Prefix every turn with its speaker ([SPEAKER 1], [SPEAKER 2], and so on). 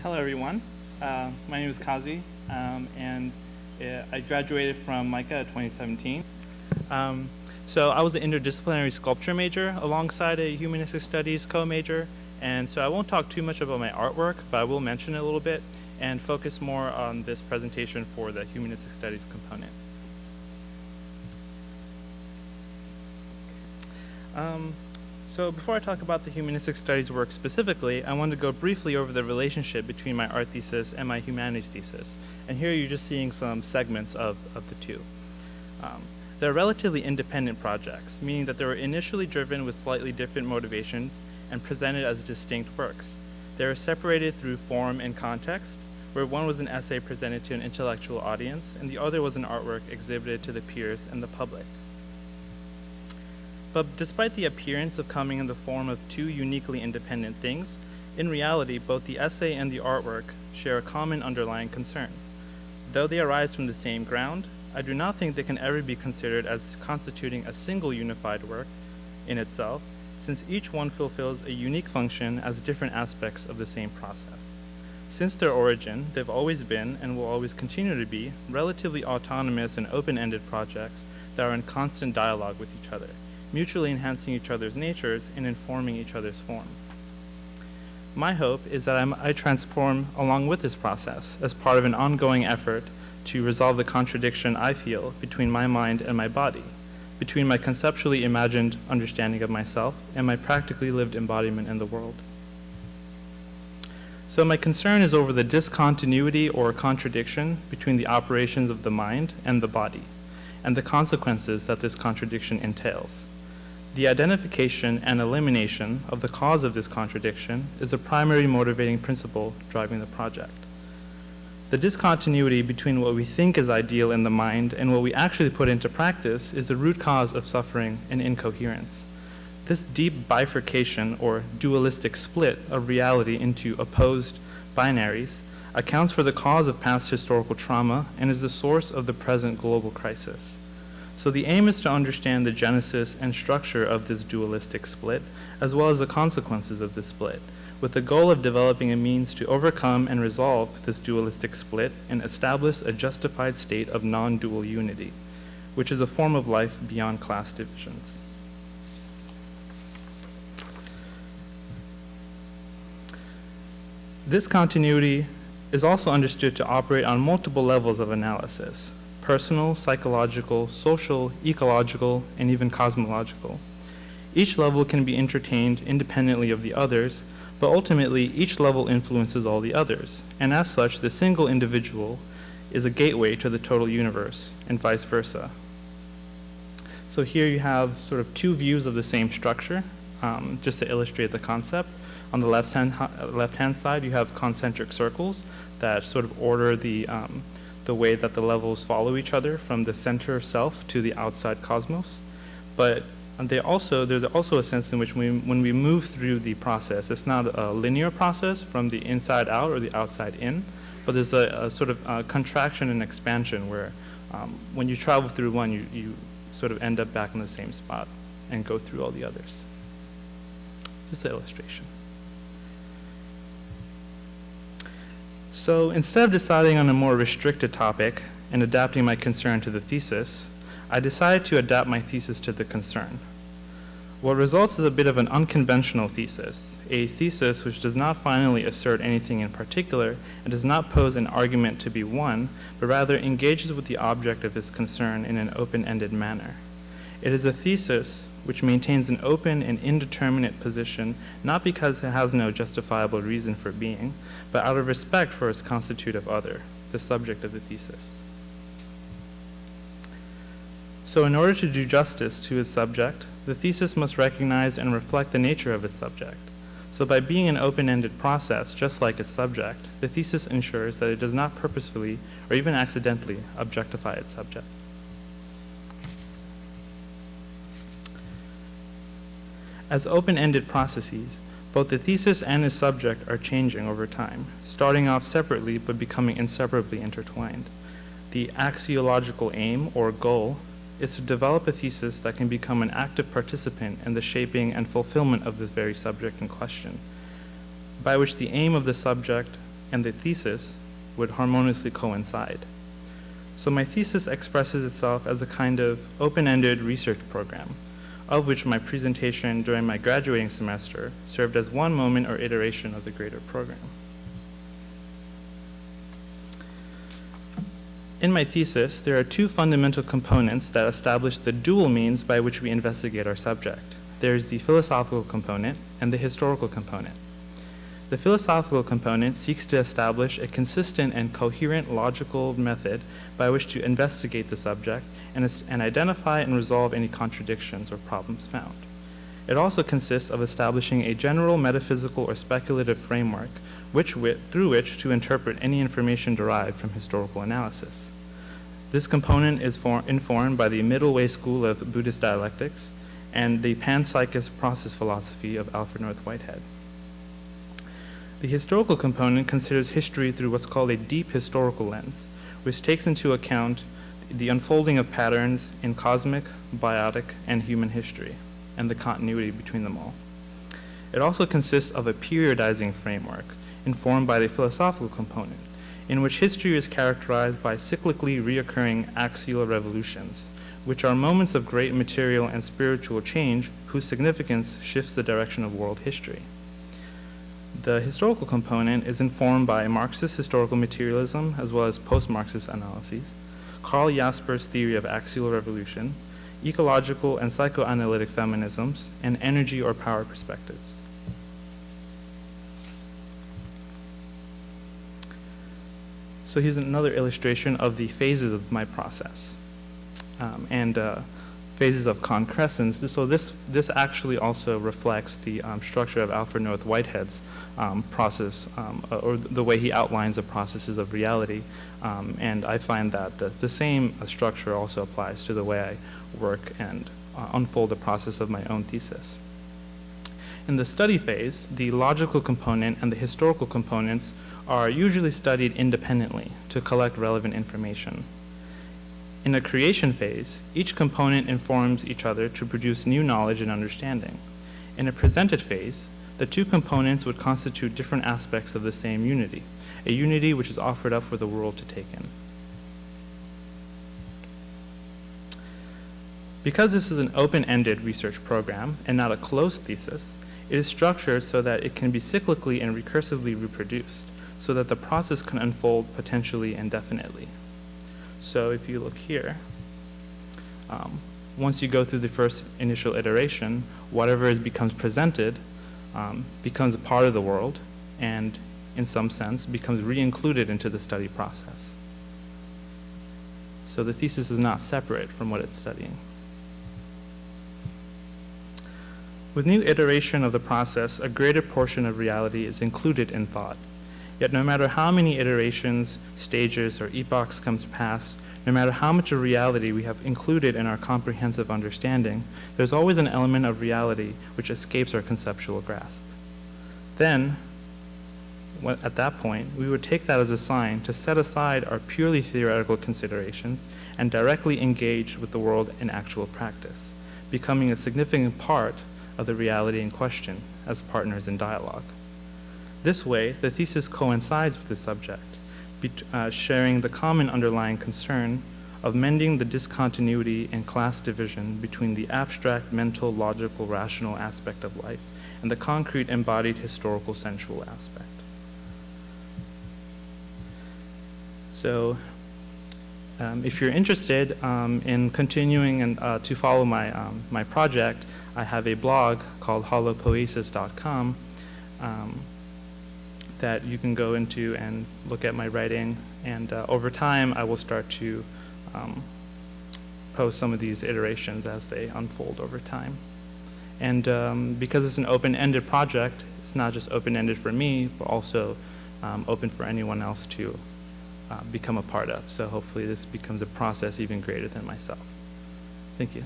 [SPEAKER 1] Hello, everyone. My name is Kazi, and I graduated from MICA in 2017. So I was an interdisciplinary sculpture major alongside a Humanistic Studies co-major, and so I won't talk too much about my artwork, but I will mention it a little bit and focus more on this presentation for the Humanistic Studies component. So before I talk about the Humanistic Studies work specifically, I want to go briefly over the relationship between my art thesis and my humanities thesis. And here you're just seeing some segments of the two. They're relatively independent projects, meaning that they were initially driven with slightly different motivations and presented as distinct works. They were separated through form and context, where one was an essay presented to an intellectual audience, and the other was an artwork exhibited to the peers and the public. But despite the appearance of coming in the form of two uniquely independent things, in reality, both the essay and the artwork share a common underlying concern. Though they arise from the same ground, I do not think they can ever be considered as constituting a single unified work in itself, since each one fulfills a unique function as different aspects of the same process. Since their origin, they've always been, and will always continue to be, relatively autonomous and open-ended projects that are in constant dialogue with each other, mutually enhancing each other's natures and informing each other's form. My hope is that I transform along with this process as part of an ongoing effort to resolve the contradiction I feel between my mind and my body, between my conceptually imagined understanding of myself and my practically lived embodiment in the world. So my concern is over the discontinuity or contradiction between the operations of the mind and the body, and the consequences that this contradiction entails. The identification and elimination of the cause of this contradiction is the primary motivating principle driving the project. The discontinuity between what we think is ideal in the mind and what we actually put into practice is the root cause of suffering and incoherence. This deep bifurcation or dualistic split of reality into opposed binaries accounts for the cause of past historical trauma and is the source of the present global crisis. So the aim is to understand the genesis and structure of this dualistic split, as well as the consequences of this split, with the goal of developing a means to overcome and resolve this dualistic split and establish a justified state of non-dual unity, which is a form of life beyond class divisions. This continuity is also understood to operate on multiple levels of analysis: personal, psychological, social, ecological, and even cosmological. Each level can be entertained independently of the others, but ultimately each level influences all the others, and as such, the single individual is a gateway to the total universe, and vice versa. So here you have sort of two views of the same structure, just to illustrate the concept. On the left-hand side, you have concentric circles that sort of order the way that the levels follow each other from the center self to the outside cosmos. But there's also a sense in which when we move through the process, it's not a linear process from the inside out or the outside in, but there's a sort of contraction and expansion where when you travel through one, you sort of end up back in the same spot and go through all the others. Just an illustration. So instead of deciding on a more restricted topic and adapting my concern to the thesis, I decided to adapt my thesis to the concern. What results is a bit of an unconventional thesis, a thesis which does not finally assert anything in particular and does not pose an argument to be won, but rather engages with the object of its concern in an open-ended manner. It is a thesis which maintains an open and indeterminate position, not because it has no justifiable reason for being, but out of respect for its constitutive other, the subject of the thesis. So in order to do justice to its subject, the thesis must recognize and reflect the nature of its subject. So by being an open-ended process, just like its subject, the thesis ensures that it does not purposefully or even accidentally objectify its subject. As open-ended processes, both the thesis and its subject are changing over time, starting off separately but becoming inseparably intertwined. The axiological aim, or goal, is to develop a thesis that can become an active participant in the shaping and fulfillment of this very subject in question, by which the aim of the subject and the thesis would harmoniously coincide. So my thesis expresses itself as a kind of open-ended research program, of which my presentation during my graduating semester served as one moment or iteration of the greater program. In my thesis, there are two fundamental components that establish the dual means by which we investigate our subject. There is the philosophical component and the historical component. The philosophical component seeks to establish a consistent and coherent logical method by which to investigate the subject and identify and resolve any contradictions or problems found. It also consists of establishing a general metaphysical or speculative framework through which to interpret any information derived from historical analysis. This component is informed by the middle way school of Buddhist dialectics and the panpsychist process philosophy of Alfred North Whitehead. The historical component considers history through what's called a deep historical lens, which takes into account the unfolding of patterns in cosmic, biotic, and human history, and the continuity between them all. It also consists of a periodizing framework informed by the philosophical component, in which history is characterized by cyclically reoccurring axial revolutions, which are moments of great material and spiritual change whose significance shifts the direction of world history. The historical component is informed by Marxist historical materialism as well as post-Marxist analyses, Karl Jasper's theory of axial revolution, ecological and psychoanalytic feminisms, and energy or power perspectives. So here's another illustration of the phases of my process and phases of concrescence. So this actually also reflects the structure of Alfred North Whitehead's process, or the way he outlines the processes of reality. And I find that the same structure also applies to the way I work and unfold the process of my own thesis. In the study phase, the logical component and the historical components are usually studied independently to collect relevant information. In the creation phase, each component informs each other to produce new knowledge and understanding. In a presented phase, the two components would constitute different aspects of the same unity, a unity which is offered up for the world to take in. Because this is an open-ended research program and not a closed thesis, it is structured so that it can be cyclically and recursively reproduced, so that the process can unfold potentially indefinitely. So if you look here, once you go through the first initial iteration, whatever becomes presented becomes a part of the world and, in some sense, becomes re-included into the study process. So the thesis is not separate from what it's studying. With new iteration of the process, a greater portion of reality is included in thought. Yet no matter how many iterations, stages, or epochs come to pass, no matter how much of reality we have included in our comprehensive understanding, there's always an element of reality which escapes our conceptual grasp. Then, at that point, we would take that as a sign to set aside our purely theoretical considerations and directly engage with the world in actual practice, becoming a significant part of the reality in question as partners in dialogue. This way, the thesis coincides with the subject, sharing the common underlying concern of mending the discontinuity and class division between the abstract, mental, logical, rational aspect of life and the concrete, embodied, historical, sensual aspect. So, if you're interested in continuing and to follow my project, I have a blog called holopoiesis.com that you can go into and look at my writing, and over time I will start to post some of these iterations as they unfold over time. And because it's an open-ended project, it's not just open-ended for me, but also open for anyone else to become a part of. So hopefully this becomes a process even greater than myself. Thank you.